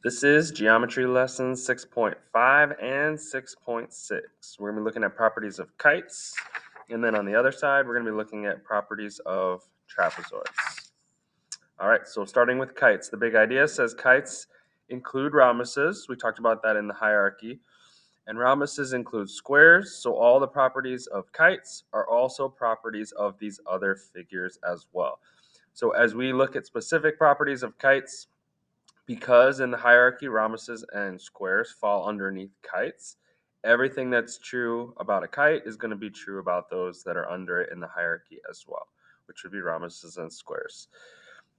This is geometry lessons 6.5 and 6.6. We're going to be looking at properties of kites, and then on the other side, we're going to be looking at properties of trapezoids. All right, so starting with kites, the big idea says kites include rhombusses. We talked about that in the hierarchy. And rhombusses include squares, so all the properties of kites are also properties of these other figures as well. So as we look at specific properties of kites, because in the hierarchy, rhombuses and squares fall underneath kites, everything that's true about a kite is going to be true about those that are under it in the hierarchy as well, which would be rhombuses and squares.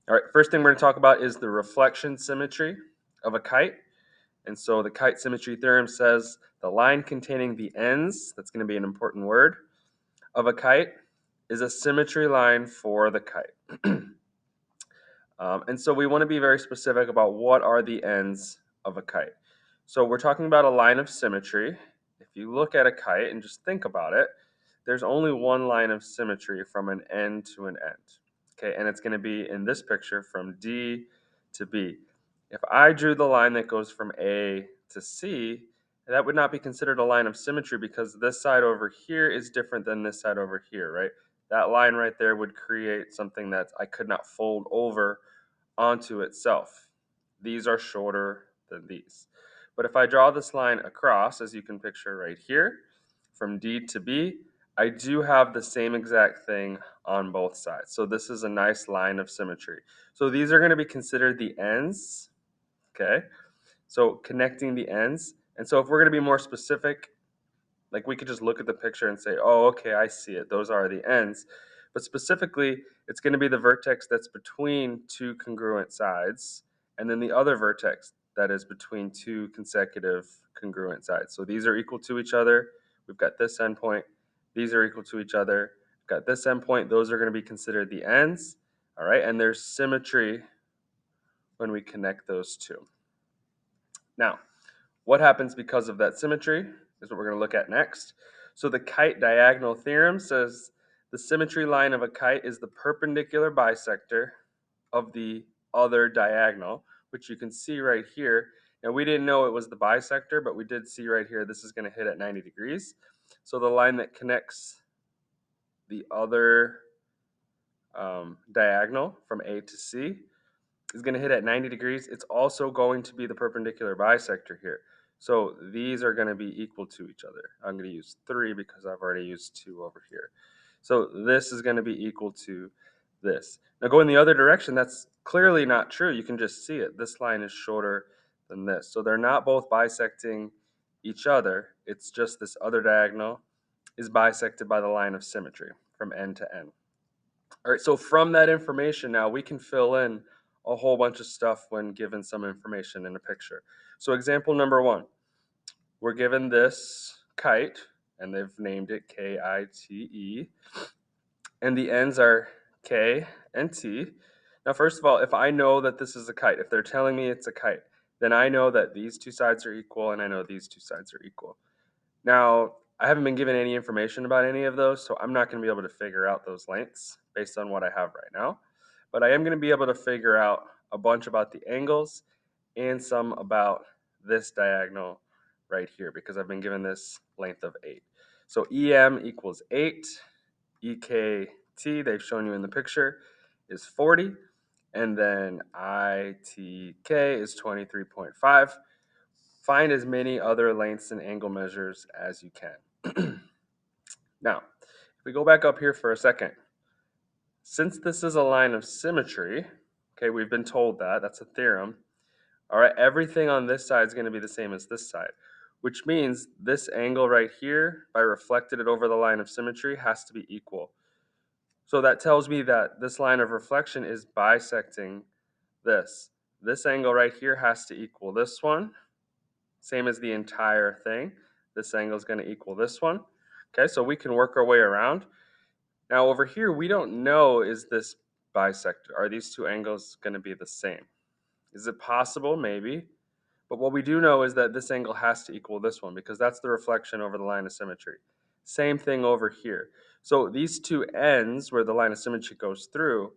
All right, first thing we're going to talk about is the reflection symmetry of a kite. And so the kite symmetry theorem says the line containing the ends, that's going to be an important word, of a kite is a symmetry line for the kite. And so we want to be very specific about what are the ends of a kite. So we're talking about a line of symmetry. If you look at a kite and just think about it, there's only one line of symmetry from an end to an end. Okay, and it's going to be in this picture from D to B. If I drew the line that goes from A to C, that would not be considered a line of symmetry because this side over here is different than this side over here, right? That line right there would create something that I could not fold over onto itself. These are shorter than these. But if I draw this line across, as you can picture right here, from D to B, I do have the same exact thing on both sides. So this is a nice line of symmetry. So these are going to be considered the ends, okay? So connecting the ends. And so if we're going to be more specific, like we could just look at the picture and say, oh, okay, I see it. Those are the ends. But specifically, it's going to be the vertex that's between two congruent sides, and then the other vertex that is between two consecutive congruent sides. So these are equal to each other. We've got this endpoint. These are equal to each other. We've got this endpoint. Those are going to be considered the ends. All right, and there's symmetry when we connect those two. Now, what happens because of that symmetry is what we're going to look at next. So the kite diagonal theorem says the symmetry line of a kite is the perpendicular bisector of the other diagonal, which you can see right here. Now we didn't know it was the bisector, but we did see right here this is going to hit at 90 degrees. So the line that connects the other diagonal from A to C is going to hit at 90 degrees. It's also going to be the perpendicular bisector here. So these are going to be equal to each other. I'm going to use 3 because I've already used 2 over here. So this is going to be equal to this. Now going the other direction, that's clearly not true. You can just see it. This line is shorter than this. So they're not both bisecting each other. It's just this other diagonal is bisected by the line of symmetry from end to end. All right, so from that information now, we can fill in a whole bunch of stuff when given some information in a picture. So example number 1, we're given this kite, and they've named it K-I-T-E, and the ends are K and T. Now, first of all, if I know that this is a kite, if they're telling me it's a kite, then I know that these two sides are equal, and I know these two sides are equal. Now, I haven't been given any information about any of those, so I'm not going to be able to figure out those lengths based on what I have right now. But I am going to be able to figure out a bunch about the angles and some about this diagonal right here because I've been given this length of 8. So EM equals 8, EKT, they've shown you in the picture, is 40, and then ITK is 23.5. Find as many other lengths and angle measures as you can. Now, if we go back up here for a second, since this is a line of symmetry, okay, we've been told that, that's a theorem. All right, everything on this side is going to be the same as this side, which means this angle right here, if I reflected it over the line of symmetry, has to be equal. So that tells me that this line of reflection is bisecting this. This angle right here has to equal this one, same as the entire thing. This angle is going to equal this one. Okay, so we can work our way around. Now over here, we don't know, is this bisector? Are these two angles going to be the same? Is it possible? Maybe. But what we do know is that this angle has to equal this one because that's the reflection over the line of symmetry. Same thing over here. So these two ends where the line of symmetry goes through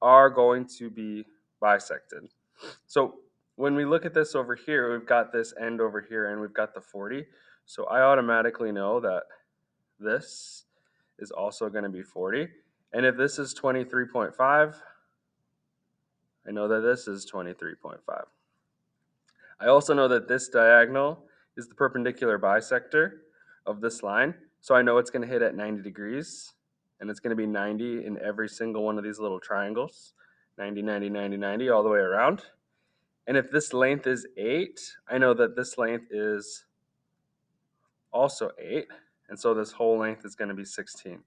are going to be bisected. So when we look at this over here, we've got this end over here and we've got the 40. So I automatically know that this is also going to be 40. And if this is 23.5, I know that this is 23.5. I also know that this diagonal is the perpendicular bisector of this line. So I know it's going to hit at 90 degrees. And it's going to be 90 in every single one of these little triangles. 90, 90, 90, 90 all the way around. And if this length is 8, I know that this length is also 8. And so this whole length is going to be 16.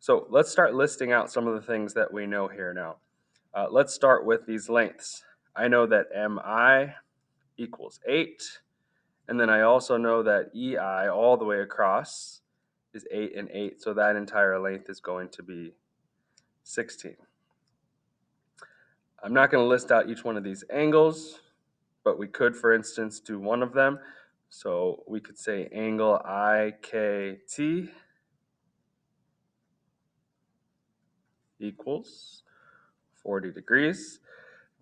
So let's start listing out some of the things that we know here now. Let's start with these lengths. I know that MI equals 8. And then I also know that EI all the way across is 8 and 8. So that entire length is going to be 16. I'm not going to list out each one of these angles, but we could, for instance, do one of them. So we could say angle IKT equals 40 degrees.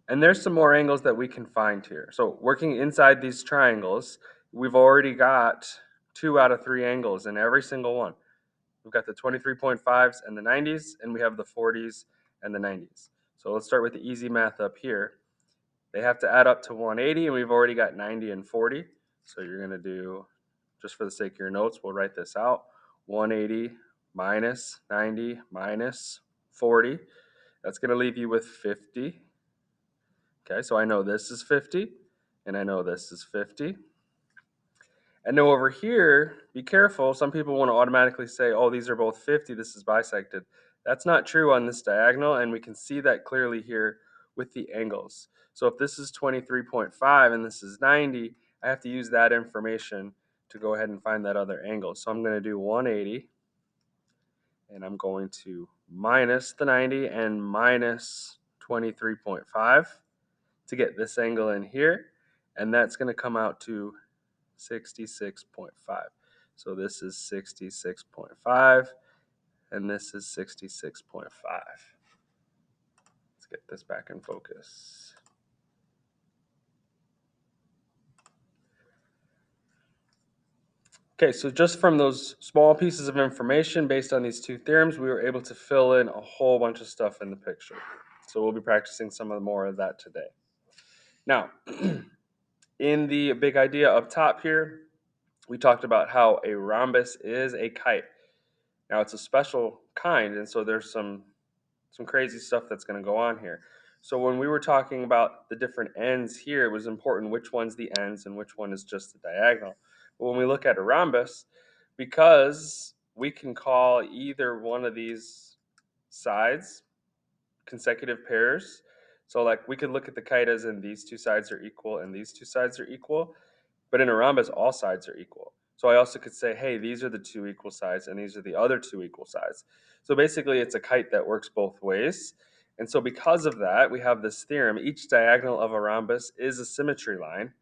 And there's some more angles that we can find here. So working inside these triangles, we've already got 2 out of 3 angles in every single one. We've got the 23.5s and the 90s, and we have the 40s and the 90s. So let's start with the easy math up here. They have to add up to 180, and we've already got 90 and 40. So you're going to do, just for the sake of your notes, we'll write this out. 180 minus 90 minus 40. That's going to leave you with 50. Okay, so I know this is 50, and I know this is 50. And now over here, be careful. Some people want to automatically say, oh, these are both 50. This is bisected. That's not true on this diagonal, and we can see that clearly here with the angles. So if this is 23.5 and this is 90, I have to use that information to go ahead and find that other angle. So I'm going to do 180, and I'm going to minus the 90 and minus 23.5 to get this angle in here, and that's going to come out to 66.5. So this is 66.5, and this is 66.5. Let's get this back in focus. Okay, so just from those small pieces of information based on these two theorems, we were able to fill in a whole bunch of stuff in the picture. So we'll be practicing some more of that today. Now, in the big idea up top here, we talked about how a rhombus is a kite. Now it's a special kind, and so there's some crazy stuff that's going to go on here. So when we were talking about the different ends here, it was important which one's the ends and which one is just the diagonal. But when we look at a rhombus, because we can call either one of these sides consecutive pairs, so like we could look at the kite as in these two sides are equal and these two sides are equal, but in a rhombus, all sides are equal. So I also could say, hey, these are the two equal sides and these are the other two equal sides. So basically, it's a kite that works both ways. And so because of that, we have this theorem. Each diagonal of a rhombus is a symmetry line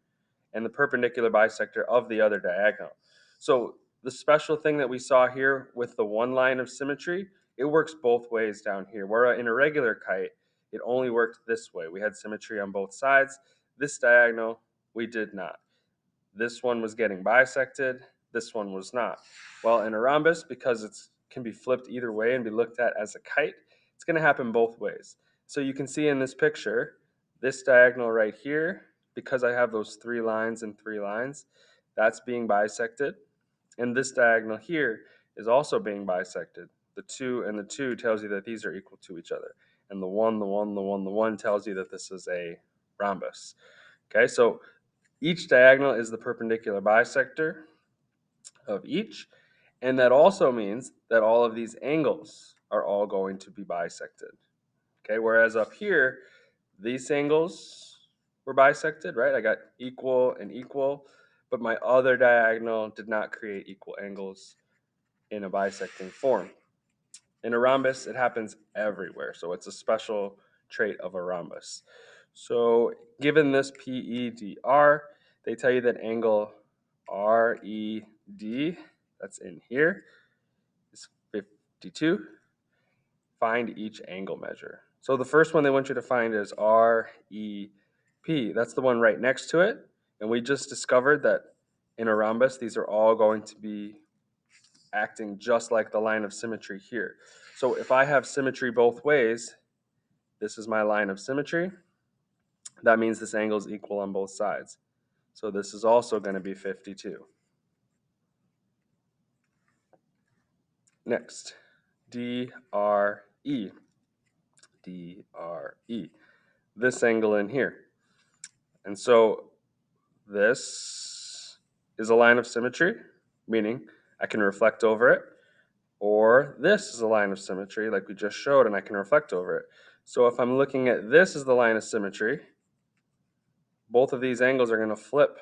and the perpendicular bisector of the other diagonal. So the special thing that we saw here with the one line of symmetry, it works both ways down here. Where in a regular kite, it only worked this way. We had symmetry on both sides. This diagonal, we did not. This one was getting bisected, this one was not. Well, in a rhombus, because it can be flipped either way and be looked at as a kite, it's going to happen both ways. So you can see in this picture, this diagonal right here, because I have those 3 lines and 3 lines, that's being bisected. And this diagonal here is also being bisected. The 2 and the 2 tells you that these are equal to each other. And the 1, the 1, the 1, the 1 tells you that this is a rhombus. Okay, so each diagonal is the perpendicular bisector of each, and that also means that all of these angles are all going to be bisected. Okay, whereas up here, these angles were bisected, right? I got equal and equal, but my other diagonal did not create equal angles in a bisecting form. In a rhombus, it happens everywhere, so it's a special trait of a rhombus. So given this PEDR, they tell you that angle RED, that's in here, is 52. Find each angle measure. So the first one they want you to find is REP. P, that's the one right next to it. And we just discovered that in a rhombus, these are all going to be acting just like the line of symmetry here. So if I have symmetry both ways, this is my line of symmetry. That means this angle is equal on both sides. So this is also going to be 52. Next, DRE. DRE. This angle in here. And so this is a line of symmetry, meaning I can reflect over it, or this is a line of symmetry like we just showed and I can reflect over it. So if I'm looking at this as the line of symmetry, both of these angles are going to flip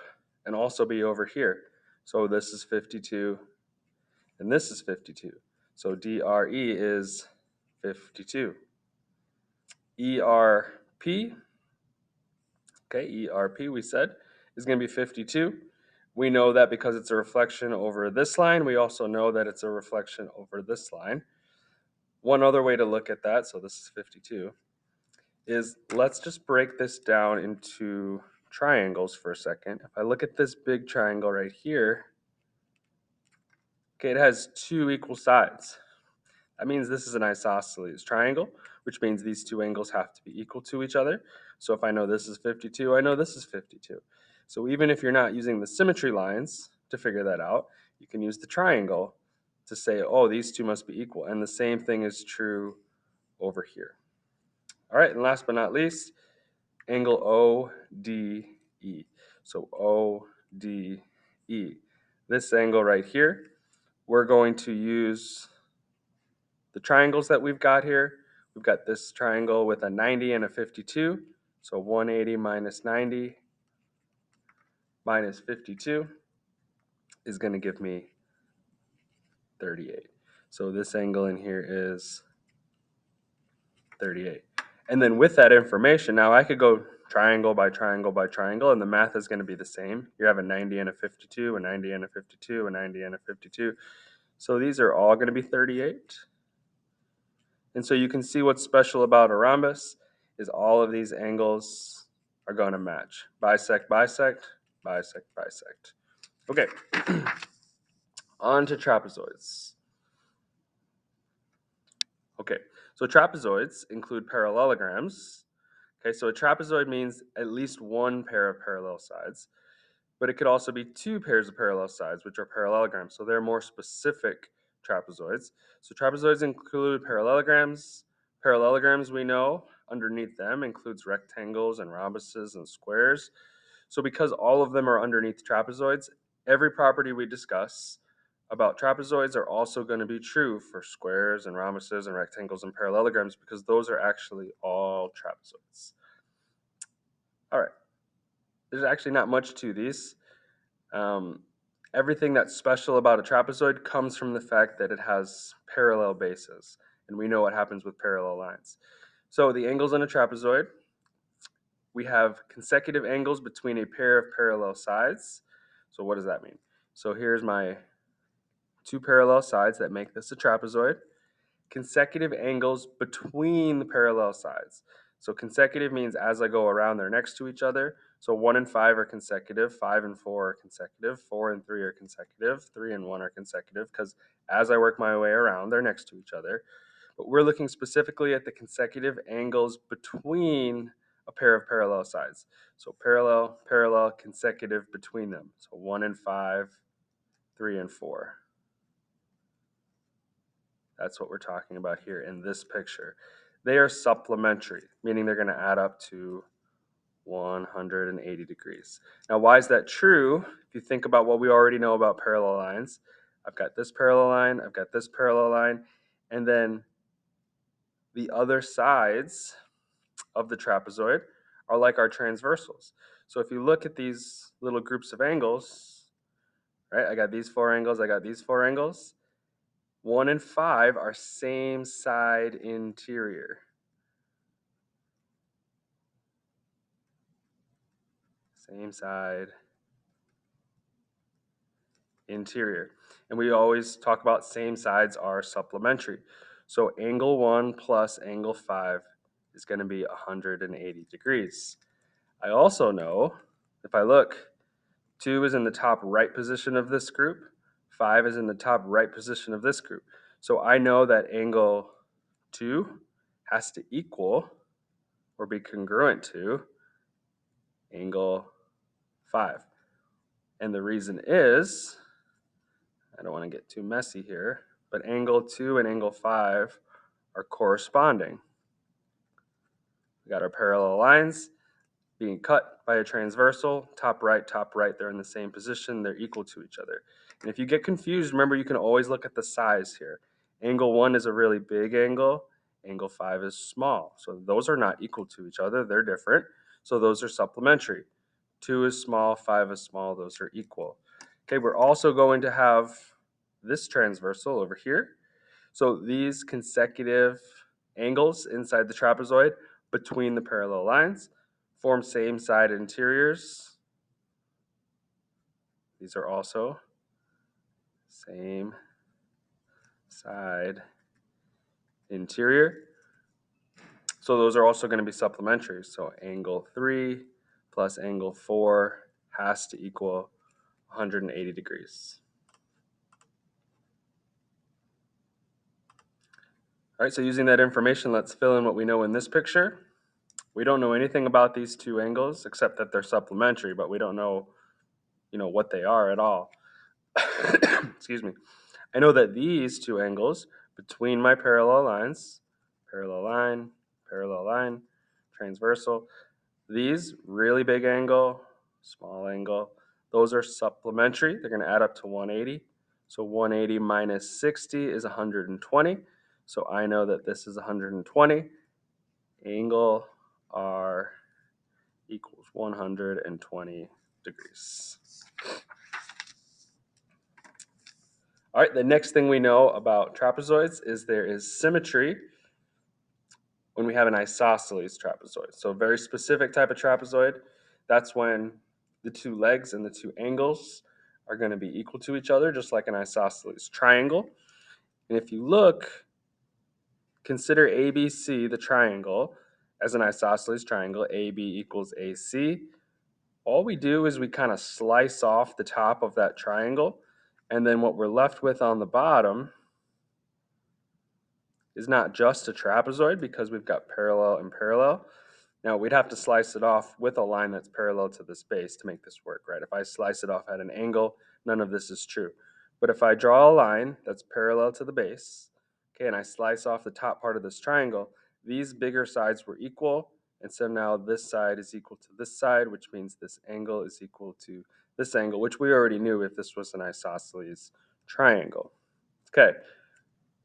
and also be over here. So this is 52 and this is 52. So DRE is 52. ERP, okay, ERP we said is going to be 52. We know that because it's a reflection over this line. We also know that it's a reflection over this line. One other way to look at that, so this is 52, is let's just break this down into triangles for a second. If I look at this big triangle right here, okay, it has two equal sides. That means this is an isosceles triangle, which means these two angles have to be equal to each other. So if I know this is 52, I know this is 52. So even if you're not using the symmetry lines to figure that out, you can use the triangle to say, oh, these two must be equal. And the same thing is true over here. All right, and last but not least, angle ODE. So ODE. This angle right here, we're going to use the triangles that we've got here. We've got this triangle with a 90 and a 52. So 180 minus 90 minus 52 is going to give me 38. So this angle in here is 38. And then with that information, now I could go triangle by triangle by triangle, and the math is going to be the same. You have a 90 and a 52, a 90 and a 52, a 90 and a 52. So these are all going to be 38. And so you can see what's special about a rhombus is all of these angles are going to match. Bisect, bisect, bisect, bisect. Okay, on to trapezoids. Okay, so trapezoids include parallelograms. Okay, so a trapezoid means at least one pair of parallel sides, but it could also be two pairs of parallel sides, which are parallelograms. So they're more specific trapezoids. So trapezoids include parallelograms. Parallelograms, we know, underneath them includes rectangles and rhombuses and squares. So because all of them are underneath trapezoids, every property we discuss about trapezoids are also going to be true for squares and rhombuses and rectangles and parallelograms because those are actually all trapezoids. All right, there's actually not much to these. Everything that's special about a trapezoid comes from the fact that it has parallel bases, and we know what happens with parallel lines. So the angles in a trapezoid, we have consecutive angles between a pair of parallel sides. So what does that mean? So here's my two parallel sides that make this a trapezoid. Consecutive angles between the parallel sides. So consecutive means as I go around, they're next to each other. So 1 and 5 are consecutive, 5 and 4 are consecutive, 4 and 3 are consecutive, 3 and 1 are consecutive, because as I work my way around, they're next to each other. But we're looking specifically at the consecutive angles between a pair of parallel sides. So parallel, parallel, consecutive between them. So 1 and 5, 3 and 4. That's what we're talking about here in this picture. They are supplementary, meaning they're going to add up to 180 degrees. Now, why is that true? If you think about what we already know about parallel lines, I've got this parallel line, I've got this parallel line, and then the other sides of the trapezoid are like our transversals. So if you look at these little groups of angles, right, I got these four angles, I got these four angles. 1 and 5 are same side interior. Same side interior. And we always talk about same sides are supplementary. So angle 1 plus angle 5 is going to be 180 degrees. I also know, if I look, 2 is in the top right position of this group, 5 is in the top right position of this group. So I know that angle 2 has to equal or be congruent to angle 5. And the reason is, I don't want to get too messy here, but angle 2 and angle 5 are corresponding. We got our parallel lines being cut by a transversal, top right, they're in the same position, they're equal to each other. And if you get confused, remember you can always look at the size here. Angle 1 is a really big angle, angle 5 is small. So those are not equal to each other, they're different. So those are supplementary. 2 is small, 5 is small, those are equal. Okay, we're also going to have this transversal over here. So these consecutive angles inside the trapezoid between the parallel lines form same side interiors. These are also same side interior. So those are also going to be supplementary. So angle 3 plus angle 4 has to equal 180 degrees. All right, so using that information, let's fill in what we know in this picture. We don't know anything about these two angles except that they're supplementary, but we don't know, what they are at all. Excuse me. I know that these two angles between my parallel lines, parallel line, transversal, these really big angle, small angle, those are supplementary. They're going to add up to 180. So 180 minus 60 is 120. So I know that this is 120. Angle R equals 120 degrees. All right, the next thing we know about trapezoids is there is symmetry when we have an isosceles trapezoid. So a very specific type of trapezoid, that's when the two legs and the two angles are going to be equal to each other, just like an isosceles triangle. And if you look, consider ABC, the triangle, as an isosceles triangle, AB equals AC. All we do is we kind of slice off the top of that triangle, and then what we're left with on the bottom is not just a trapezoid because we've got parallel and parallel. Now we'd have to slice it off with a line that's parallel to this base to make this work, right? If I slice it off at an angle, none of this is true. But if I draw a line that's parallel to the base, okay, and I slice off the top part of this triangle, these bigger sides were equal, and so now this side is equal to this side, which means this angle is equal to this angle, which we already knew if this was an isosceles triangle. Okay,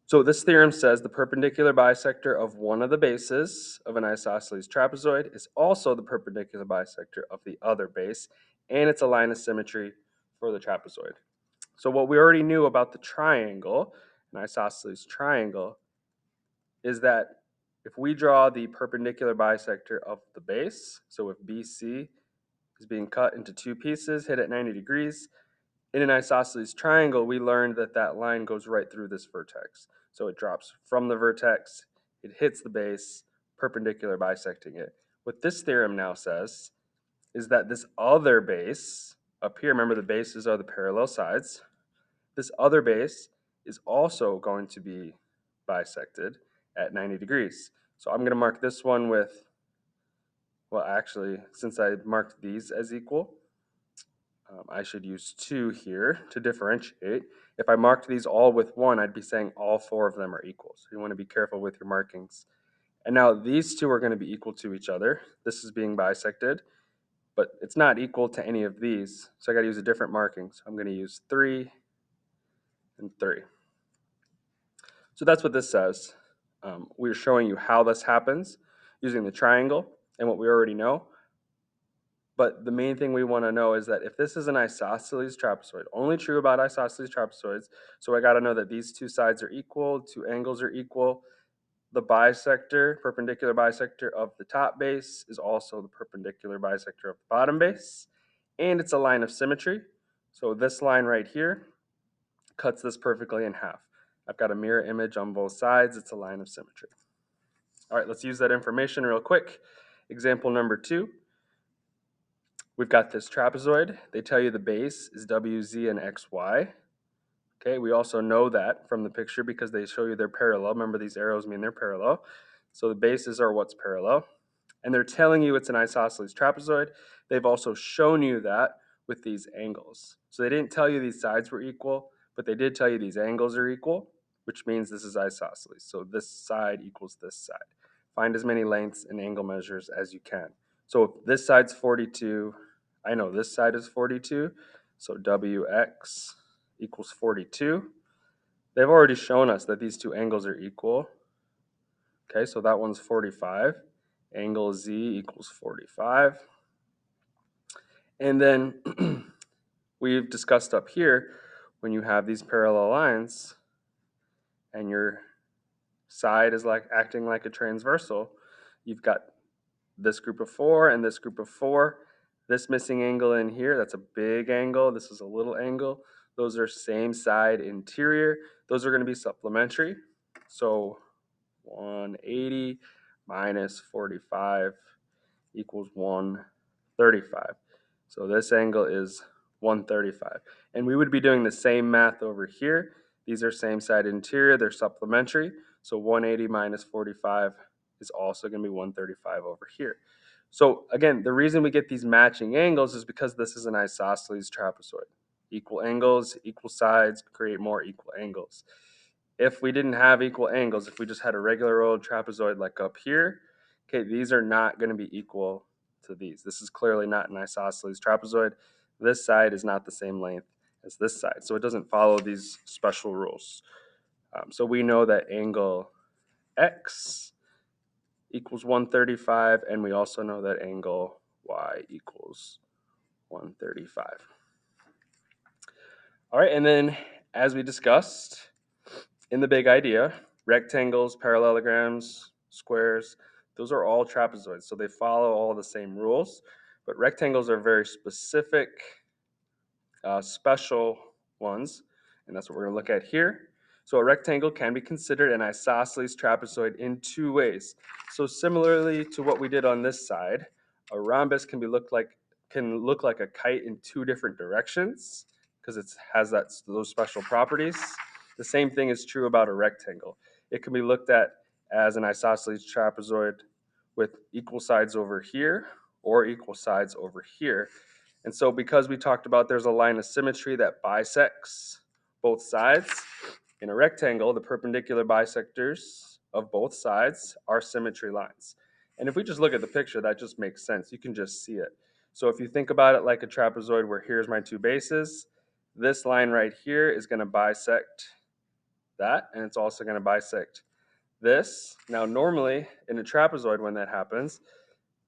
so this theorem says the perpendicular bisector of one of the bases of an isosceles trapezoid is also the perpendicular bisector of the other base, and it's a line of symmetry for the trapezoid. So what we already knew about the triangle, an isosceles triangle, is that if we draw the perpendicular bisector of the base, so if BC is being cut into two pieces, hit at 90 degrees, in an isosceles triangle, we learned that that line goes right through this vertex. So it drops from the vertex, it hits the base, perpendicular bisecting it. What this theorem now says is that this other base up here, remember the bases are the parallel sides, this other base is also going to be bisected at 90 degrees. So I'm going to mark this one with, well, actually, since I marked these as equal, I should use 2 here to differentiate. If I marked these all with 1, I'd be saying all 4 of them are equal. So you want to be careful with your markings. And now these two are going to be equal to each other. This is being bisected, but it's not equal to any of these. So I got to use a different marking. So I'm going to use 3 and 3. So that's what this says. We're showing you how this happens using the triangle and what we already know. But the main thing we want to know is that if this is an isosceles trapezoid, only true about isosceles trapezoids, so I got to know that these two sides are equal, two angles are equal. The bisector, perpendicular bisector of the top base is also the perpendicular bisector of the bottom base, and it's a line of symmetry. So this line right here cuts this perfectly in half. I've got a mirror image on both sides. It's a line of symmetry. All right, let's use that information real quick. Example number 2. We've got this trapezoid. They tell you the base is WZ and XY. Okay, we also know that from the picture because they show you they're parallel. Remember, these arrows mean they're parallel. So the bases are what's parallel. And they're telling you it's an isosceles trapezoid. They've also shown you that with these angles. So they didn't tell you these sides were equal, but they did tell you these angles are equal, which means this is isosceles. So this side equals this side. Find as many lengths and angle measures as you can. So if this side's 42, I know this side is 42, so WX equals 42. They've already shown us that these two angles are equal. Okay, so that one's 45. Angle Z equals 45. And then we've discussed up here, when you have these parallel lines and your side is like acting like a transversal, you've got this group of 4 and this group of 4. This missing angle in here, that's a big angle. This is a little angle. Those are same side interior. Those are going to be supplementary. So 180 minus 45 equals 135. So this angle is 135. And we would be doing the same math over here. These are same side interior, they're supplementary. So 180 minus 45 is also going to be 135 over here. So again, the reason we get these matching angles is because this is an isosceles trapezoid. Equal angles, equal sides create more equal angles. If we didn't have equal angles, if we just had a regular old trapezoid like up here, okay, these are not going to be equal to these. This is clearly not an isosceles trapezoid. This side is not the same length as this side, so it doesn't follow these special rules. So we know that angle X equals 135, and we also know that angle Y equals 135. All right, and then as we discussed in the big idea, rectangles, parallelograms, squares, those are all trapezoids, so they follow all the same rules, but rectangles are very specific, special ones, and that's what we're going to look at here. So a rectangle can be considered an isosceles trapezoid in two ways. So similarly to what we did on this side, a rhombus can look like a kite in two different directions because it has those special properties. The same thing is true about a rectangle. It can be looked at as an isosceles trapezoid with equal sides over here or equal sides over here. And so because we talked about there's a line of symmetry that bisects both sides, in a rectangle, the perpendicular bisectors of both sides are symmetry lines. And if we just look at the picture, that just makes sense. You can just see it. So if you think about it like a trapezoid where here's my two bases, this line right here is going to bisect that, and it's also going to bisect this. Now, normally in a trapezoid, when that happens,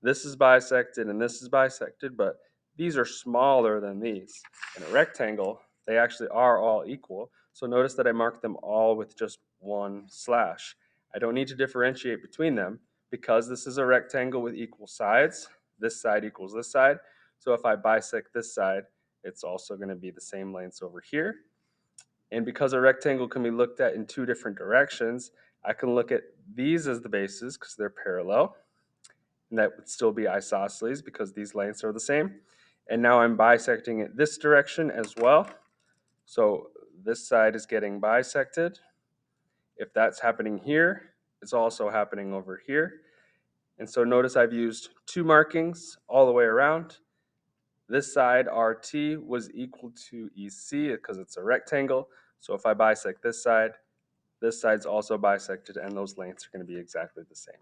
this is bisected and this is bisected, but these are smaller than these. In a rectangle, they actually are all equal. So notice that I marked them all with just one slash. I don't need to differentiate between them because this is a rectangle with equal sides. This side equals this side. So if I bisect this side, it's also going to be the same lengths over here. And because a rectangle can be looked at in two different directions, I can look at these as the bases because they're parallel. And that would still be isosceles because these lengths are the same. And now I'm bisecting it this direction as well. So this side is getting bisected. If that's happening here, it's also happening over here. And so notice I've used two markings all the way around. This side, RT, was equal to EC because it's a rectangle. So if I bisect this side's also bisected, and those lengths are going to be exactly the same.